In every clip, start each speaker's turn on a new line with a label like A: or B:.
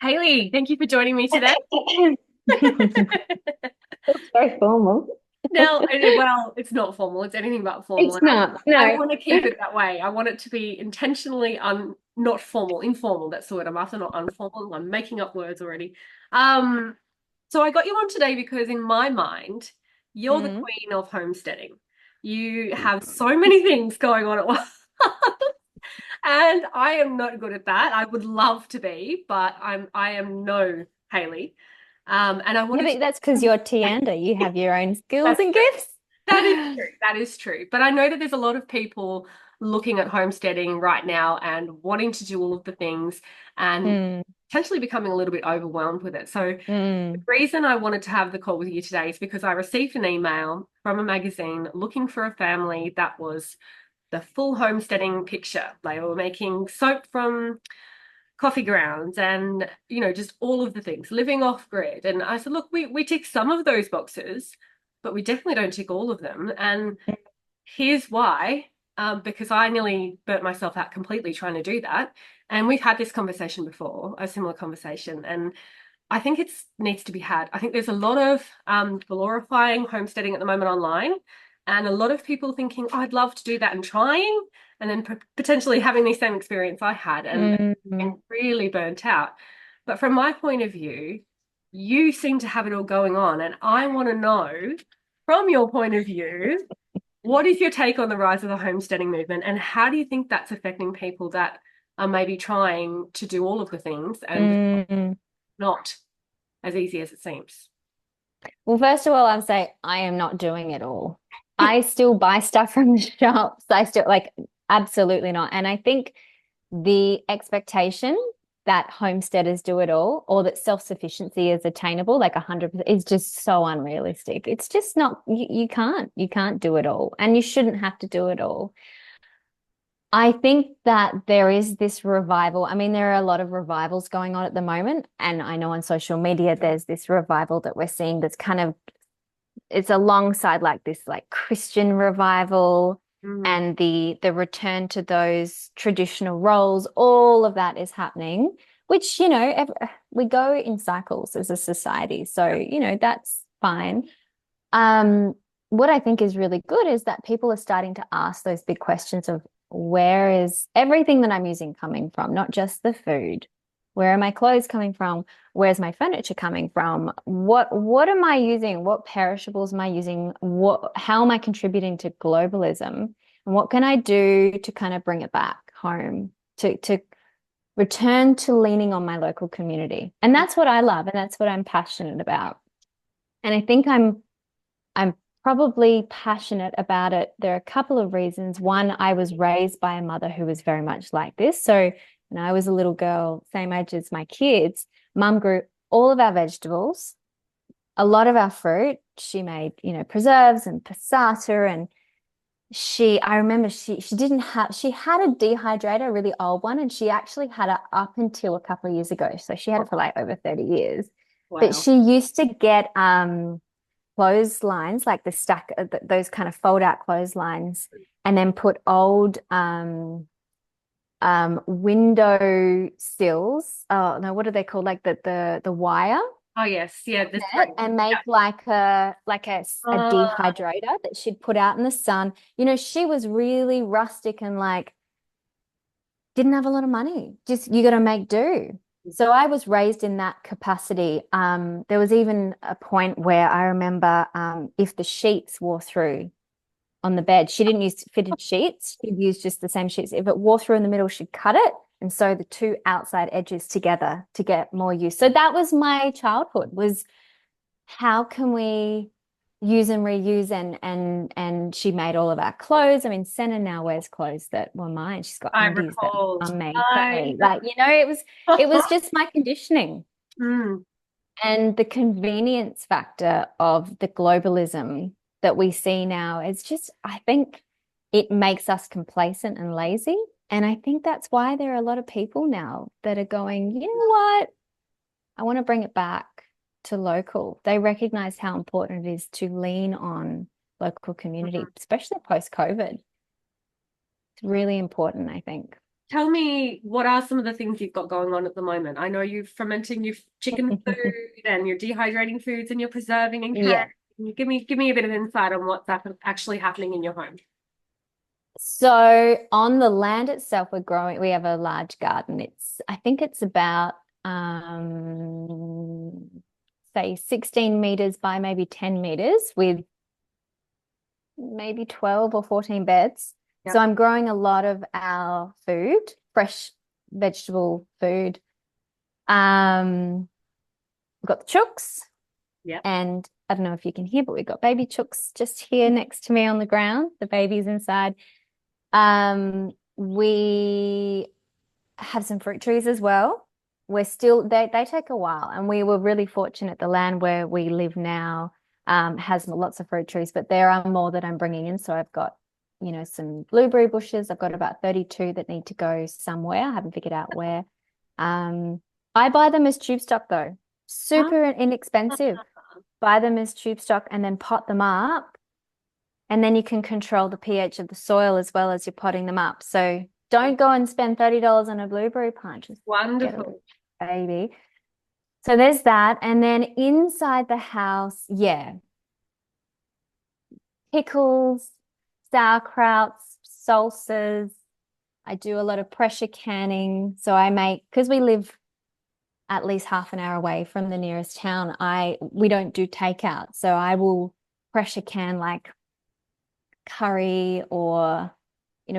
A: Haley, thank you for joining me today.
B: It's very formal.
A: Now, well, it's not formal, it's anything but formal.
B: It's
A: And
B: not,
A: I
B: no.
A: want to keep it that way. I want it to be intentionally not formal, informal. That's the word I'm after, not unformal. I'm making up words already. Um, so I got you on today because in my mind, you're the
B: Mm.
A: queen of homesteading. You have so many things going on at once. And I am not good at that. I would love to be, but I am no Haley. And I
B: Yeah,
A: wanted
B: but that's because
A: to
B: you're Tianda. You have your own skills
A: That's
B: and
A: true.
B: gifts.
A: That is true. That is true. But I know that there's a lot of people looking at homesteading right now and wanting to do all of the things and
B: Mm,
A: potentially becoming a little bit overwhelmed with it. So the
B: mm,
A: reason I wanted to have the call with you today is because I received an email from a magazine looking for a family that was the full homesteading picture. They were making soap from coffee grounds and just all of the things living off grid. And I said, look, we tick some of those boxes, but we definitely don't tick all of them. And here's why. Because I nearly burnt myself out completely trying to do that. And we've had this conversation before, a similar conversation, and I think it needs to be had. I think there's a lot of glorifying homesteading at the moment online, and a lot of people thinking, oh, I'd love to do that and trying, and then potentially having the same experience I had
B: mm.
A: and really burnt out. But from my point of view, you seem to have it all going on, and I want to know from your point of view, what is your take on the rise of the homesteading movement, and how do you think that's affecting people that are maybe trying to do all of the things and
B: Mm.
A: not as easy as it seems?
B: Well, first of all, I'd say I am not doing it all. I still buy stuff from the shops. I still like absolutely not. And I think the expectation that homesteaders do it all or that self-sufficiency is attainable, like 100%, is just so unrealistic. It's just not, you can't do it all. And you shouldn't have to do it all. I think that there is this revival. I mean, there are a lot of revivals going on at the moment. And I know on social media, there's this revival that we're seeing that's kind of, it's alongside like this like Christian revival
A: Mm.
B: and the return to those traditional roles. All of that is happening, which, we go in cycles as a society. So,
A: Yeah.
B: that's fine. Um, what I think is really good is that people are starting to ask those big questions of where is everything that I'm using coming from, not just the food. Where are my clothes coming from? Where's my furniture coming from? What am I using? What perishables am I using? How am I contributing to globalism? And what can I do to kind of bring it back home to return to leaning on my local community? And that's what I love, and that's what I'm passionate about. And I think I'm probably passionate about it. There are a couple of reasons. One, I was raised by a mother who was very much like this. So when I was a little girl, same age as my kids, mum grew all of our vegetables, a lot of our fruit. She made, preserves and passata. And I remember she didn't have, she had a dehydrator, a really old one, and she actually had it up until a couple of years ago. So she had it for like over 30 years. But
A: Wow.
B: she used to get clotheslines, like the stack, those kind of fold out clotheslines, and then put old window sills. Oh no, what are they called? Like the wire
A: Oh yes, yeah,
B: on
A: the
B: it,
A: thread.
B: and
A: Yeah.
B: make like a dehydrator that she'd put out in the sun. She was really rustic and like didn't have a lot of money. Just you got to make do. So I was raised in that capacity. There was even a point where I remember if the sheets wore through on the bed, she didn't use fitted sheets. She'd use just the same sheets. If it wore through in the middle, she'd cut it and sew the two outside edges together to get more use. So that was my childhood, was how can we use and reuse, and she made all of our clothes. I mean, Senna now wears clothes that were mine. She's got
A: I
B: undies that
A: recall.
B: are made for
A: I
B: me. Like, it was just my conditioning
A: mm,
B: and the convenience factor of the globalism that we see now. It's just, I think it makes us complacent and lazy. And I think that's why there are a lot of people now that are going, you know what? I want to bring it back to local. They recognize how important it is to lean on local community, especially post-COVID. It's really important, I think.
A: Tell me, what are some of the things you've got going on at the moment? I know you're fermenting your chicken food and you're dehydrating foods and you're preserving and canning.
B: Yeah.
A: Give me a bit of insight on what's actually happening in your home.
B: So on the land itself, we have a large garden. I think it's about say 16 meters by maybe 10 meters with maybe 12 or 14 beds. So
A: Yep.
B: I'm growing a lot of our food, fresh vegetable food. We've got the chooks,
A: Yep.
B: and I don't know if you can hear, but we've got baby chooks just here next to me on the ground. The baby's inside. We have some fruit trees as well. They take a while, and we were really fortunate. The land where we live now has lots of fruit trees, but there are more that I'm bringing in. So I've got, some blueberry bushes. I've got about 32 that need to go somewhere. I haven't figured out where. I buy them as tube stock though, super inexpensive. Buy them as tube stock and then pot them up, and then you can control the pH of the soil as well as you're potting them up. So don't go and spend $30 on a blueberry plant. Just get a
A: Wonderful.
B: baby. So there's that. And then inside the house, yeah, pickles, sauerkrauts, salsas. I do a lot of pressure canning. So because we live at least half an hour away from the nearest town, we don't do takeout. So I will pressure can like curry or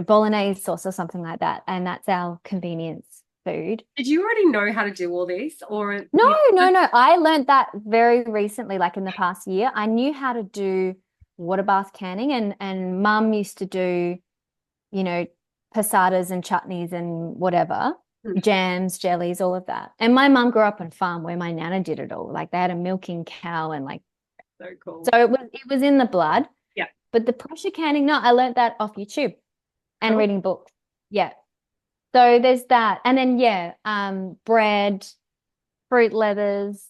B: bolognese sauce or something like that, and that's our convenience food.
A: Did you already know how to do all this, or
B: No, no, no. I learned that very recently, like in the past year. I knew how to do water bath canning, and mum used to do, you know, passadas and chutneys and whatever, jams, jellies, all of that. And my mum grew up on a farm where my nana did it all. Like they had a milking cow and like,
A: so cool.
B: so it was in the blood.
A: Yeah.
B: But the pressure canning, no, I learned that off YouTube and
A: Cool.
B: reading books. Yeah. So there's that. And then yeah, bread, fruit leathers.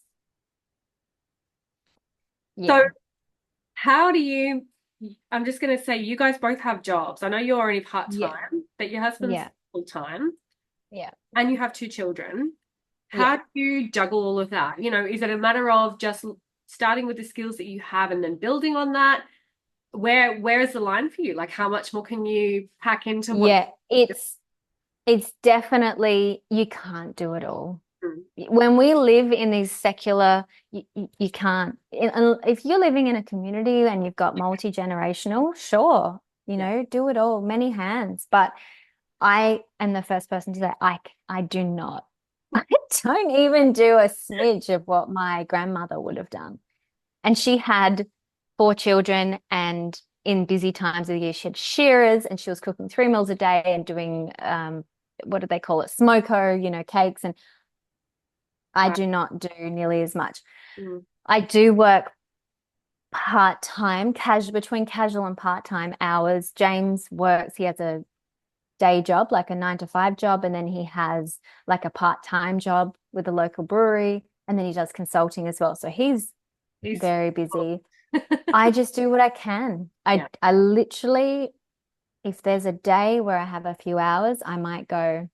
A: So
B: Yeah.
A: how do you, I'm just going to say, you guys both have jobs. I know you're only
B: Yeah.
A: part-time, but your husband's
B: Yeah.
A: full-time
B: Yeah.
A: and you have two children.
B: Yeah.
A: How do you juggle all of that? Is it a matter of just starting with the skills that you have and then building on that? Where is the line for you? Like how much more can you pack into what?
B: Yeah. It's definitely, you can't do it all. When we live in these secular, you can't. If you're living in a community and you've got multi-generational, sure, do it all, many hands. But I am the first person to say I do not. I don't even do a smidge of what my grandmother would have done. And she had four children, and in busy times of the year, she had shearers, and she was cooking 3 meals a day and doing what do they call it? Smoko, cakes. And I
A: Right.
B: do not do nearly as much.
A: Mm.
B: I do work part-time, between casual and part-time hours. James works, he has a day job, like a 9 to 5 job, and then he has like a part-time job with a local brewery, and then he does consulting as well. So he's
A: He's
B: very busy. I just do what I can.
A: yeah.
B: I literally, if there's a day where I have a few hours, I might go,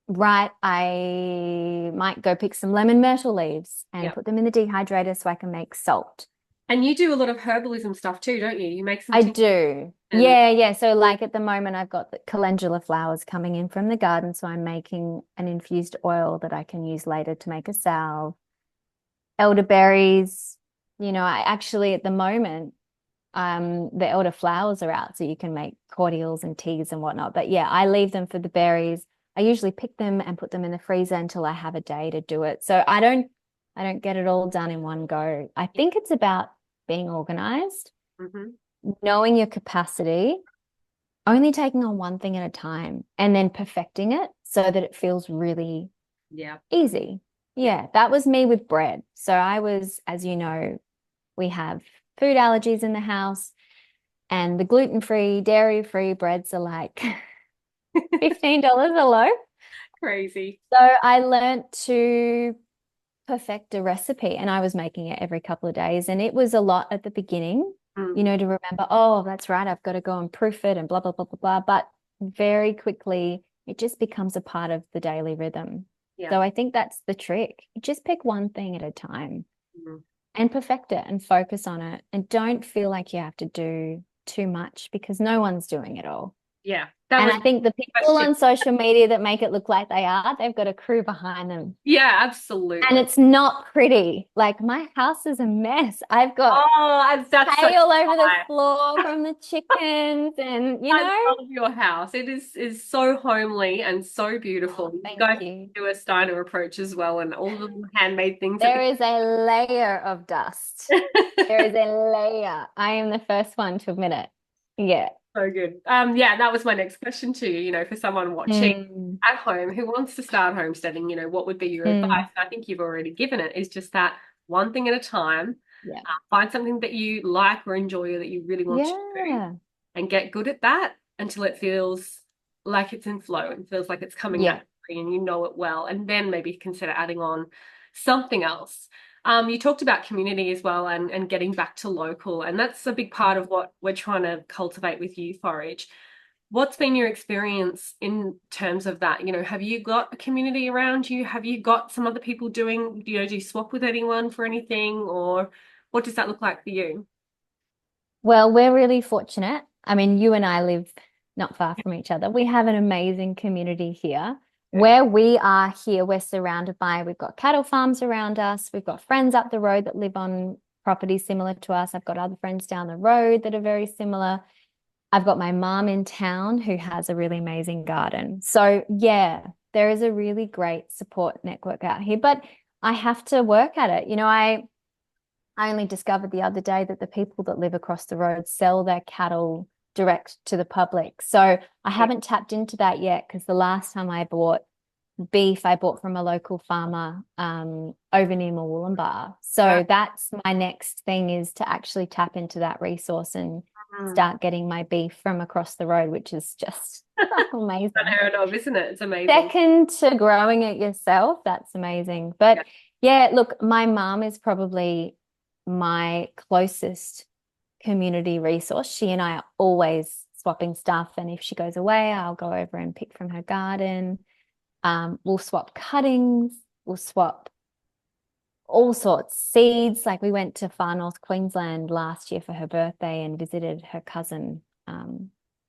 B: right, I might go pick some lemon myrtle leaves and
A: Yeah.
B: put them in the dehydrator so I can make salt.
A: And you do a lot of herbalism stuff too, don't you? You make some
B: I
A: tinctures
B: do.
A: and
B: Yeah, yeah. So like at the moment I've got the calendula flowers coming in from the garden, so I'm making an infused oil that I can use later to make a salve. Elderberries, I actually at the moment the elder flowers are out, so you can make cordials and teas and whatnot. But yeah, I leave them for the berries. I usually pick them and put them in the freezer until I have a day to do it. So I don't get it all done in one go. I think it's about being organized,
A: Mhm.
B: knowing your capacity, only taking on one thing at a time, and then perfecting it so that it feels really
A: Yeah.
B: easy.
A: Yeah.
B: Yeah, that was me with bread. So as you know, we have food allergies in the house, and the gluten-free, dairy-free breads are like $15 a loaf.
A: Crazy.
B: So I learned to perfect a recipe, and I was making it every couple of days. And it was a lot at the beginning,
A: Mm.
B: to remember, oh, that's right, I've got to go and proof it and blah, blah, blah, blah, blah. But very quickly, it just becomes a part of the daily rhythm.
A: Yeah.
B: So I think that's the trick. Just pick one thing at a time
A: Mhm.
B: and perfect it and focus on it. And don't feel like you have to do too much because no one's doing it all.
A: Yeah. That
B: And
A: was
B: I think the
A: my
B: people
A: question.
B: on social media that make it look like they are, they've got a crew behind them.
A: Yeah,
B: And
A: absolutely.
B: it's not pretty. Like my house is a mess. I've got
A: Oh, that's so
B: hay all over the
A: nice.
B: floor from the chickens and
A: I love your house. It is so homely and so beautiful. You
B: thank
A: guys
B: you.
A: do a Steiner approach as well, and all the little handmade things that
B: There is a layer of dust. There is a layer. I am the first one to admit it. Yeah.
A: so good. Yeah, that was my next question to you. For someone watching
B: Mm,
A: at home who wants to start homesteading, what would be your advice?
B: mm,
A: I think you've already given it. Is just that one thing at a time.
B: yeah.
A: Find something that you like or enjoy or that you really want to do,
B: Yeah.
A: and get good at that until it feels like it's in flow and feels like it's coming
B: Yeah.
A: naturally and you know it well. And then maybe consider adding on something else. You talked about community as well and getting back to local, and that's a big part of what we're trying to cultivate with you, Forage. What's been your experience in terms of that? Have you got a community around you? Have you got some other people doing, do you swap with anyone for anything, or what does that look like for you?
B: Well, we're really fortunate. I mean, you and I live not far from each other. We have an amazing community here.
A: Good.
B: Where we are here, we're surrounded by, we've got cattle farms around us. We've got friends up the road that live on properties similar to us. I've got other friends down the road that are very similar. I've got my mom in town who has a really amazing garden. So, yeah, there is a really great support network out here, but I have to work at it. I only discovered the other day that the people that live across the road sell their cattle direct to the public. So I
A: Yeah.
B: haven't tapped into that yet because the last time I bought beef, I bought from a local farmer over near Murwillumbah.
A: Wow.
B: So that's my next thing is to actually tap into that resource and
A: Mm.
B: start getting my beef from across the road, which is just amazing.
A: Unheard of, isn't it? It's amazing.
B: Second to growing it yourself, that's amazing.
A: Yeah.
B: But yeah, look, my mom is probably my closest community resource. She and I are always swapping stuff. And if she goes away, I'll go over and pick from her garden. We'll swap cuttings, we'll swap all sorts, seeds. Like we went to far north Queensland last year for her birthday and visited her cousin,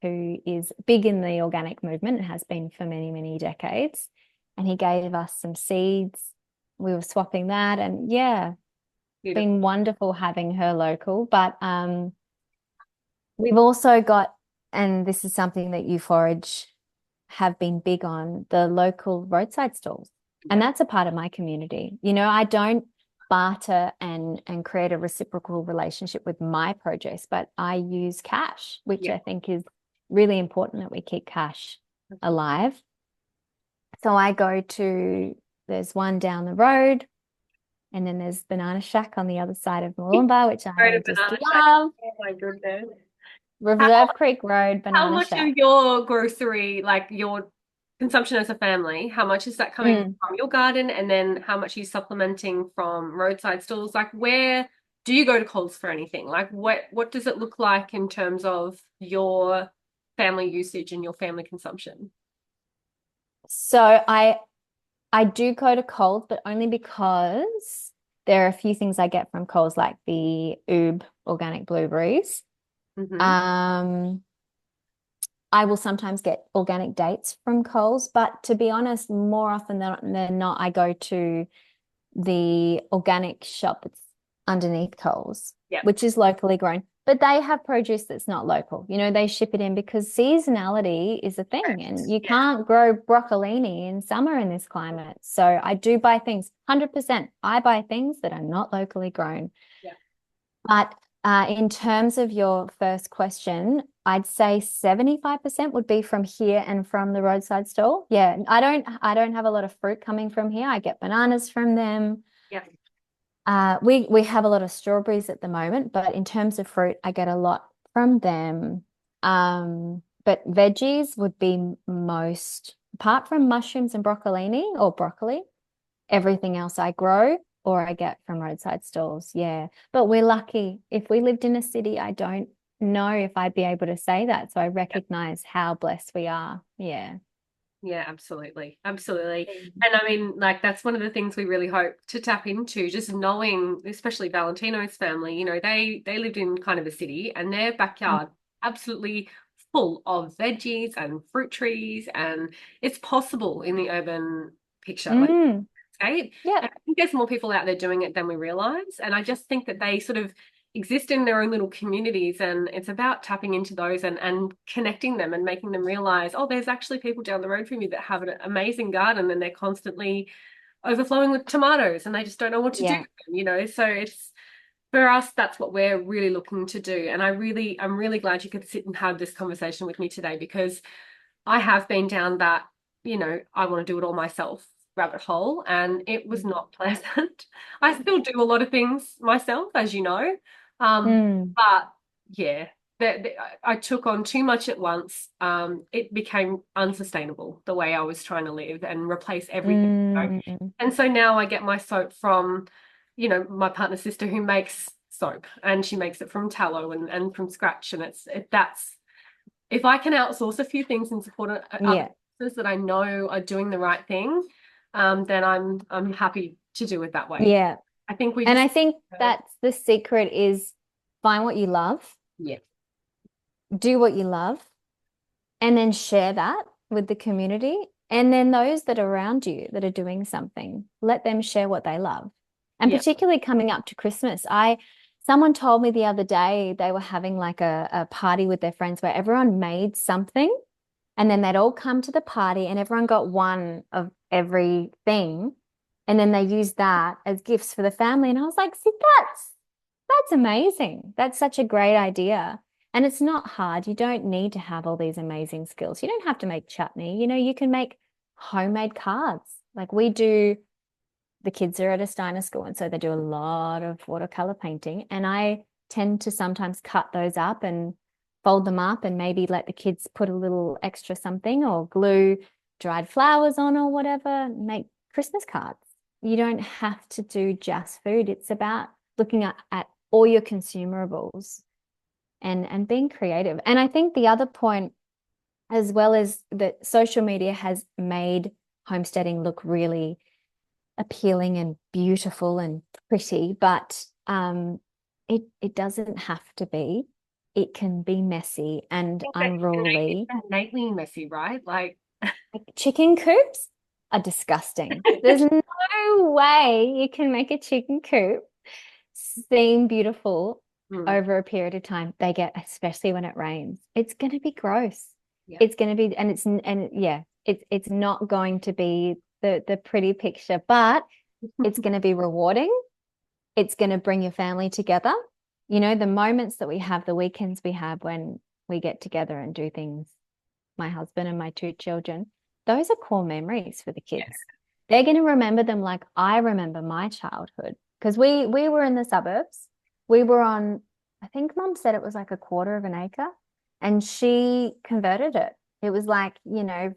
B: who is big in the organic movement and has been for many, many decades. And he gave us some seeds. We were swapping that. And yeah,
A: Beautiful.
B: been wonderful having her local. But we've also got, and this is something that you Forage have been big on, the local roadside stalls. And
A: Yeah.
B: that's a part of my community. I don't barter and create a reciprocal relationship with my produce, but I use cash, which
A: Yeah.
B: I think is really important that we keep cash alive. So I go to, there's one down the road, and then there's Banana Shack on the other side of Murwillumbah, which
A: Go to
B: I just
A: Banana Shack.
B: love.
A: Oh my goodness. How,
B: Reserve Creek Road,
A: how
B: Banana
A: much of
B: Shack.
A: your grocery, like your consumption as a family, how much is that coming
B: Mm.
A: from your garden? And then how much are you supplementing from roadside stalls? Like where do you go to Coles for anything? Like what does it look like in terms of your family usage and your family consumption?
B: So I do go to Coles, but only because there are a few things I get from Coles, like the organic blueberries.
A: Hmm.
B: Um, I will sometimes get organic dates from Coles, but to be honest, more often than not, I go to the organic shop that's underneath Coles,
A: Yeah.
B: which is locally grown. But they have produce that's not local. They ship it in because seasonality is a thing, and you
A: Yeah.
B: can't grow broccolini in summer in this climate. So I do buy things, 100%. I buy things that are not locally grown.
A: Yeah.
B: But in terms of your first question, I'd say 75% would be from here and from the roadside stall. Yeah, I don't have a lot of fruit coming from here. I get bananas from them.
A: Yeah.
B: We have a lot of strawberries at the moment, but in terms of fruit, I get a lot from them. But veggies would be most, apart from mushrooms and broccolini or broccoli, everything else I grow or I get from roadside stalls. Yeah. But we're lucky. If we lived in a city, I don't know if I'd be able to say that. So I recognize how blessed we are. Yeah.
A: Yeah, absolutely. Absolutely.
B: Mm.
A: And I mean, like, that's one of the things we really hope to tap into, just knowing, especially Valentino's family, they lived in kind of a city and their backyard absolutely full of veggies and fruit trees, and it's possible in the urban picture, like
B: Mm.
A: landscape.
B: Yep.
A: And I think there's more people out there doing it than we realize. And I just think that they sort of exist in their own little communities, and it's about tapping into those and connecting them and making them realize, oh, there's actually people down the road from you that have an amazing garden and they're constantly overflowing with tomatoes and they just don't know what to do
B: Yeah.
A: with them. So it's for us, that's what we're really looking to do. And I'm really glad you could sit and have this conversation with me today, because I have been down that, I want to do it all myself rabbit hole, and it was not pleasant. I still do a lot of things myself, as you know.
B: Mm.
A: But yeah, I took on too much at once. It became unsustainable the way I was trying to live and replace everything.
B: Mm.
A: And so now I get my soap from, my partner's sister who makes soap, and she makes it from tallow and from scratch. And that's if I can outsource a few things and support other
B: Yeah.
A: businesses that I know are doing the right thing, then I'm happy to do it that way.
B: Yeah.
A: I think we
B: And
A: just
B: I think that's the secret is find what you love,
A: yeah,
B: do what you love, and then share that with the community. And then those that are around you that are doing something, let them share what they love. And
A: yeah,
B: particularly coming up to Christmas, someone told me the other day they were having like a party with their friends where everyone made something and then they'd all come to the party and everyone got one of everything. And then they used that as gifts for the family. And I was like, see, that's amazing. That's such a great idea. And it's not hard. You don't need to have all these amazing skills. You don't have to make chutney. You can make homemade cards. Like we do, the kids are at a Steiner school, and so they do a lot of watercolor painting. And I tend to sometimes cut those up and fold them up and maybe let the kids put a little extra something or glue dried flowers on or whatever, make Christmas cards. You don't have to do just food. It's about looking at all your consumables and being creative. And I think the other point, as well, as that social media has made homesteading look really appealing and beautiful and pretty, but it doesn't have to be. It can be messy and
A: I think that
B: unruly.
A: it's innately messy, right? Like,
B: Like chicken coops are disgusting. There's no way you can make a chicken coop seem beautiful
A: mm,
B: over a period of time. They get, especially when it rains, it's going to be gross.
A: yeah.
B: It's going to be, and yeah, it's not going to be the pretty picture, but it's going to be rewarding. It's going to bring your family together. The moments that we have, the weekends we have when we get together and do things, my husband and my two children, those are core memories for the
A: Yeah.
B: kids. They're going to remember them like I remember my childhood because we were in the suburbs. We were on, I think mum said it was like a quarter of an acre, and she converted it. It was like,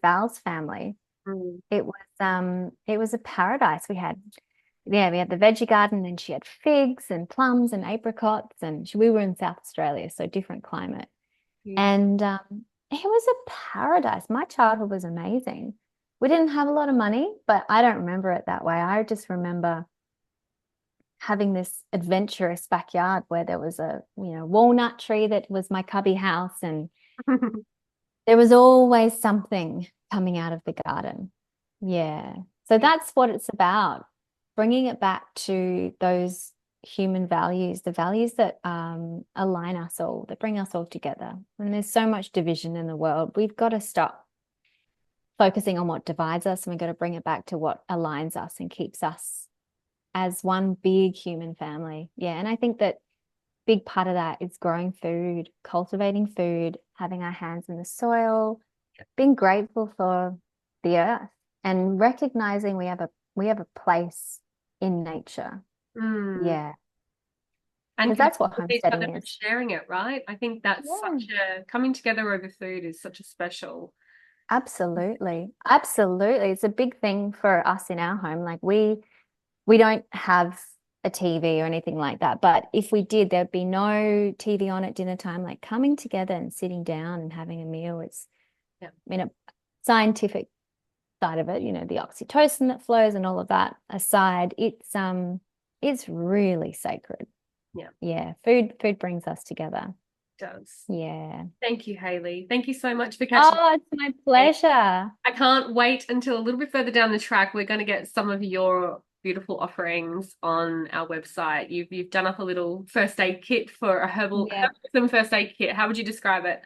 B: Val's family.
A: Mm,
B: It was a paradise. We had the veggie garden, and she had figs and plums and apricots, and we were in South Australia, so different climate.
A: beautiful.
B: And it was a paradise. My childhood was amazing. We didn't have a lot of money, but I don't remember it that way. I just remember having this adventurous backyard where there was a, walnut tree that was my cubby house, and there was always something coming out of the garden. Yeah. So that's what it's about, bringing it back to those human values, the values that align us all, that bring us all together. And there's so much division in the world. We've got to stop focusing on what divides us, and we've got to bring it back to what aligns us and keeps us as one big human family. Yeah. And I think that big part of that is growing food, cultivating food, having our hands in the soil, being grateful for the earth, and recognizing we have a place in nature.
A: Mm.
B: Yeah,
A: And
B: because
A: connecting
B: that's what
A: with each other
B: homesteading
A: and
B: is.
A: sharing it, right? I think that's
B: Yeah,
A: such a coming together over food is such a special.
B: absolutely. Absolutely. It's a big thing for us in our home. Like we don't have a TV or anything like that. But if we did, there'd be no TV on at dinner time. Like coming together and sitting down and having a meal. It's,
A: Yeah.
B: scientific side of it, the oxytocin that flows and all of that aside, it's really sacred.
A: Yeah,
B: Yeah, food brings us together.
A: it does.
B: Yeah.
A: Thank you, Hayley. Thank you so much for catching
B: Oh, it's my
A: me.
B: pleasure.
A: I can't wait until a little bit further down the track. We're going to get some of your beautiful offerings on our website. You've done up a little first aid kit for a
B: Yeah.
A: herbalism first aid kit. How would you describe it?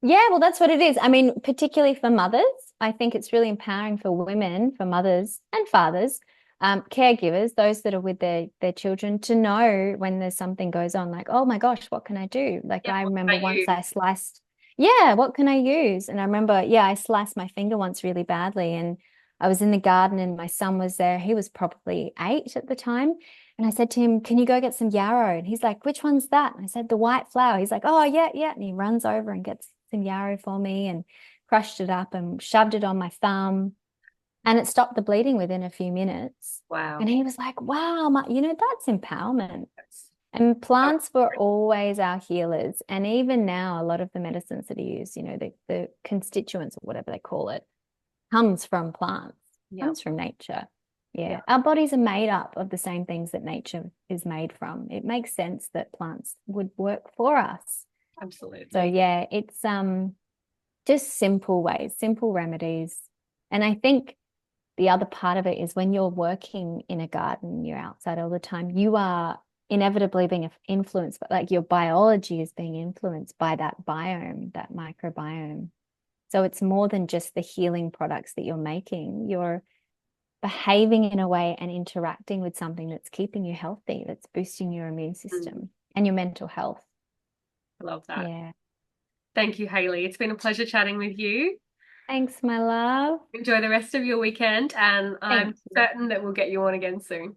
B: Yeah, well, that's what it is. I mean, particularly for mothers, I think it's really empowering for women, for mothers and fathers, caregivers, those that are with their children, to know when there's something goes on, like, oh my gosh, what can I do? Like
A: Yeah,
B: I
A: what
B: remember
A: about
B: once
A: you?
B: I sliced, yeah, what can I use? And I remember, yeah, I sliced my finger once really badly, and I was in the garden and my son was there. He was probably 8 at the time. And I said to him, can you go get some yarrow? And he's like, which one's that? And I said, the white flower. He's like, oh, yeah, yeah. And he runs over and gets some yarrow for me and crushed it up and shoved it on my thumb. And it stopped the bleeding within a few minutes. And
A: Wow.
B: he was like, wow, that's empowerment.
A: That's
B: And
A: so
B: plants were
A: great.
B: always our healers. And even now, a lot of the medicines that are used, the constituents or whatever they call it, comes from plants,
A: Yeah,
B: comes from nature. Yeah.
A: yeah,
B: Our bodies are made up of the same things that nature is made from. It makes sense that plants would work for us. So
A: absolutely.
B: yeah, it's just simple ways, simple remedies. And I think the other part of it is when you're working in a garden, you're outside all the time, you are inevitably being influenced, but like your biology is being influenced by that biome, that microbiome. So it's more than just the healing products that you're making. You're behaving in a way and interacting with something that's keeping you healthy, that's boosting your immune
A: Mm,
B: system and your mental health.
A: I love that.
B: Yeah.
A: Thank you, Hayley. It's been a pleasure chatting with you.
B: Thanks, my love.
A: Enjoy the rest of your weekend, and
B: Thank
A: I'm
B: you.
A: certain that we'll get you on again soon.